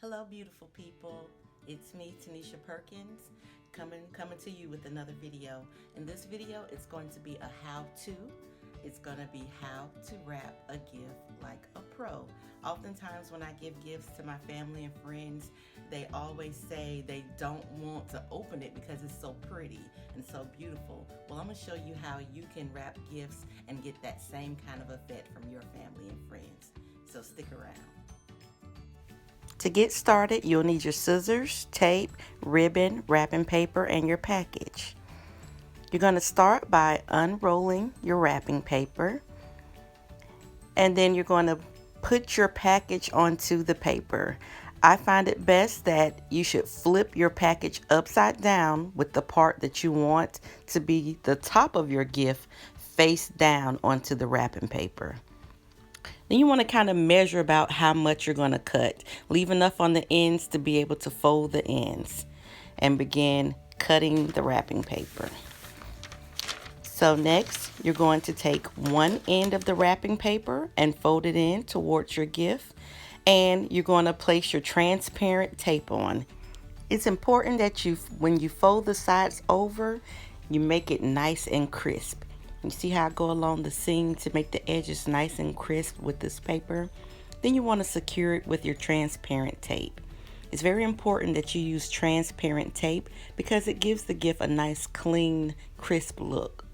Hello, beautiful people. It's me, Tanisha Perkins, coming to you with another video. In this video, it's going to be a how-to. It's going to be how to wrap a gift like a pro. Oftentimes, when I give gifts to my family and friends, they always say they don't want to open it because it's so pretty and so beautiful. Well, I'm going to show you how you can wrap gifts and get that same kind of effect from your family and friends. So stick around. To get started, you'll need your scissors, tape, ribbon, wrapping paper, and your package. You're going to start by unrolling your wrapping paper, and then you're going to put your package onto the paper. I find it best that you should flip your package upside down with the part that you want to be the top of your gift face down onto the wrapping paper. Then you want to kind of measure about how much you're going to cut. Leave enough on the ends to be able to fold the ends and begin cutting the wrapping paper. So next, you're going to take one end of the wrapping paper and fold it in towards your gift, and you're going to place your transparent tape on. It's important that when you fold the sides over, you make it nice and crisp. You see how I go along the seam to make the edges nice and crisp with this paper? Then you want to secure it with your transparent tape. It's very important that you use transparent tape because it gives the gift a nice, clean, crisp look.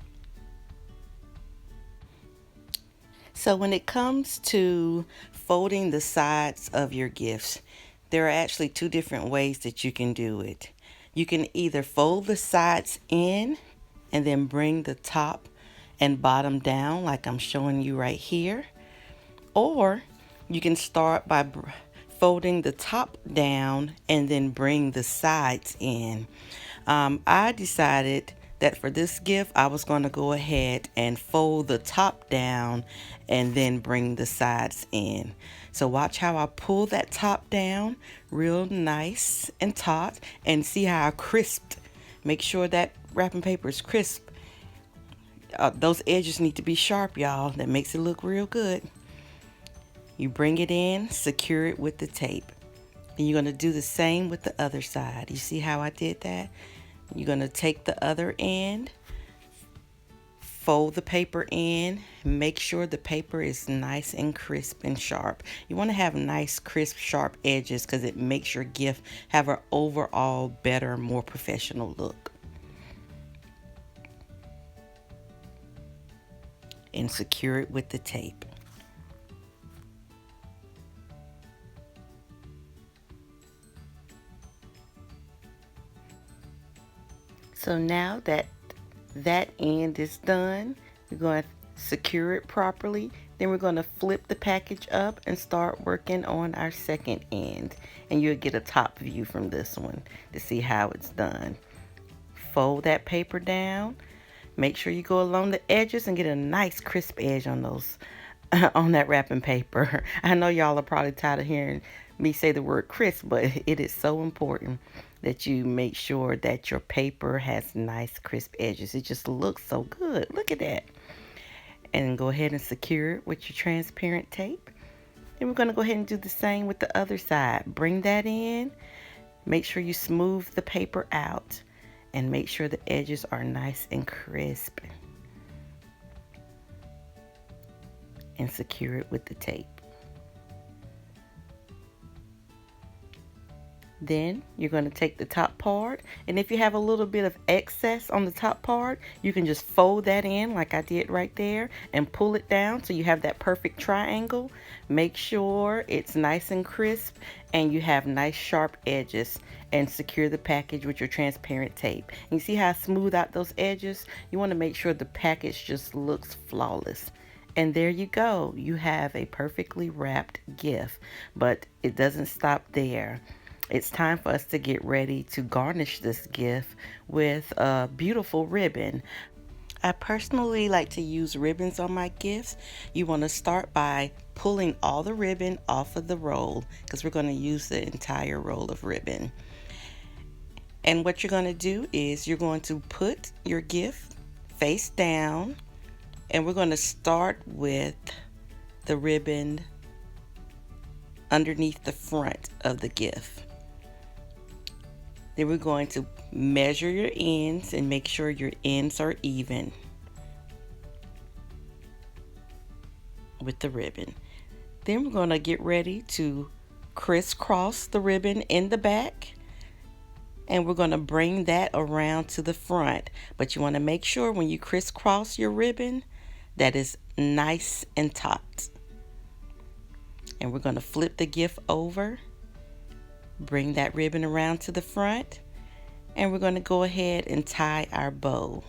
So when it comes to folding the sides of your gifts, there are actually two different ways that you can do it. You can either fold the sides in and then bring the top and bottom down like I'm showing you right here, or you can start by folding the top down and then bring the sides in. I decided that for this gift I was going to go ahead and fold the top down and then bring the sides in. So watch how I pull that top down real nice and taut, and see how I crisped. Make sure that wrapping paper is crisp. Those edges need to be sharp, y'all. That makes it look real good. You bring it in, secure it with the tape. And you're going to do the same with the other side. You see how I did that? You're going to take the other end, fold the paper in, make sure the paper is nice and crisp and sharp. You want to have nice, crisp, sharp edges because it makes your gift have an overall better, more professional look. And secure it with the tape. So now that end is done, we're going to secure it properly. Then we're going to flip the package up and start working on our second end. And you'll get a top view from this one to see how it's done. Fold that paper down. Make sure you go along the edges and get a nice crisp edge on those on that wrapping paper. I know y'all are probably tired of hearing me say the word crisp, but it is so important that you make sure that your paper has nice crisp edges. It just looks so good. Look at that. And go ahead and secure it with your transparent tape. And we're going to go ahead and do the same with the other side. Bring that in. Make sure you smooth the paper out. And make sure the edges are nice and crisp. And secure it with the tape. Then you're going to take the top part, and if you have a little bit of excess on the top part, you can just fold that in like I did right there and pull it down so you have that perfect triangle. Make sure it's nice and crisp and you have nice sharp edges, and secure the package with your transparent tape. And you see how I smooth out those edges? You want to make sure the package just looks flawless. And there you go. You have a perfectly wrapped gift, but it doesn't stop there. It's time for us to get ready to garnish this gift with a beautiful ribbon. I personally like to use ribbons on my gifts. You want to start by pulling all the ribbon off of the roll because we're going to use the entire roll of ribbon. And what you're going to do is you're going to put your gift face down, and we're going to start with the ribbon underneath the front of the gift. Then we're going to measure your ends and make sure your ends are even with the ribbon. Then we're going to get ready to crisscross the ribbon in the back, and we're going to bring that around to the front. But you want to make sure when you crisscross your ribbon that is nice and taut. And we're going to flip the gift over, bring that ribbon around to the front, and we're going to go ahead and tie our bow.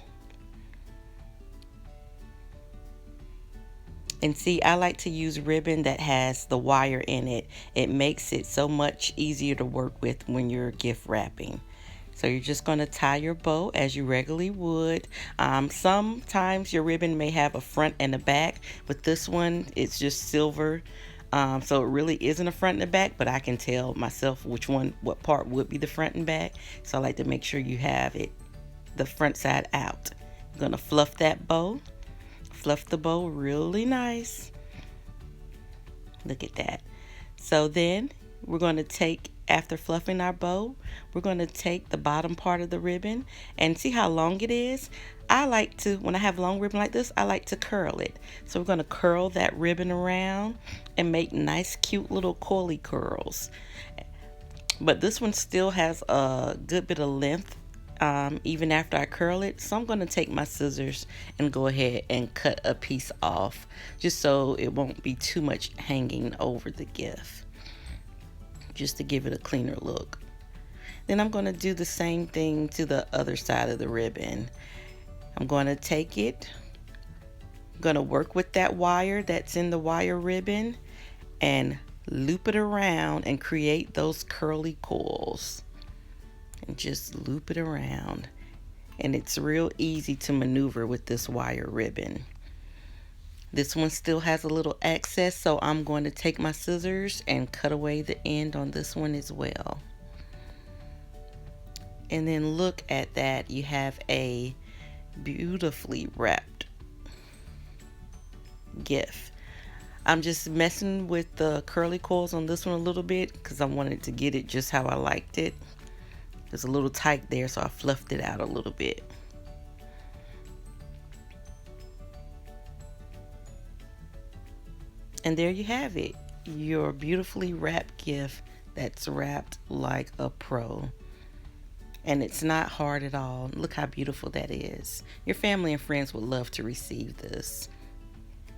And see, I like to use ribbon that has the wire in it. It makes it so much easier to work with when you're gift wrapping. So you're just going to tie your bow as you regularly would. Sometimes your ribbon may have a front and a back, but this one, it's just silver. So it really isn't a front and a back, but I can tell myself what part would be the front and back. So I like to make sure you have it, the front side out. I'm going to fluff that bow. Fluff the bow really nice. Look at that. So then we're going to take, after fluffing our bow, we're going to take the bottom part of the ribbon and see how long it is. I like to, when I have long ribbon like this, I like to curl it. So we're going to curl that ribbon around and make nice cute little coily curls. But this one still has a good bit of length even after I curl it. So I'm going to take my scissors and go ahead and cut a piece off just so it won't be too much hanging over the gift, just to give it a cleaner look. Then I'm going to do the same thing to the other side of the ribbon. I'm going to take it, I'm going to work with that wire that's in the wire ribbon and loop it around and create those curly coils. And just loop it around. And it's real easy to maneuver with this wire ribbon. This one still has a little excess, so I'm going to take my scissors and cut away the end on this one as well. And then look at that, you have a beautifully wrapped gift. I'm just messing with the curly coils on this one a little bit because I wanted to get it just how I liked it. It was a little tight there, so I fluffed it out a little bit. And there you have it, your beautifully wrapped gift that's wrapped like a pro. And it's not hard at all. Look how beautiful that is. Your family and friends would love to receive this.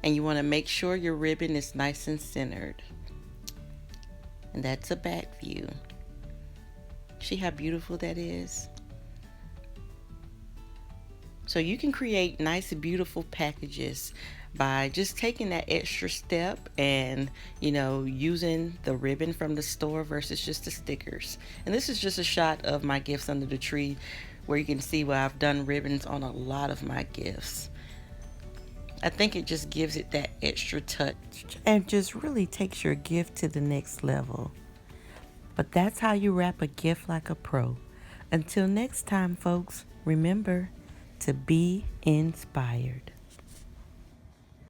And you want to make sure your ribbon is nice and centered. And that's a back view. See how beautiful that is? So you can create nice, beautiful packages by just taking that extra step and, using the ribbon from the store versus just the stickers. And this is just a shot of my gifts under the tree where you can see where I've done ribbons on a lot of my gifts. I think it just gives it that extra touch and just really takes your gift to the next level. But that's how you wrap a gift like a pro. Until next time, folks, remember to be inspired.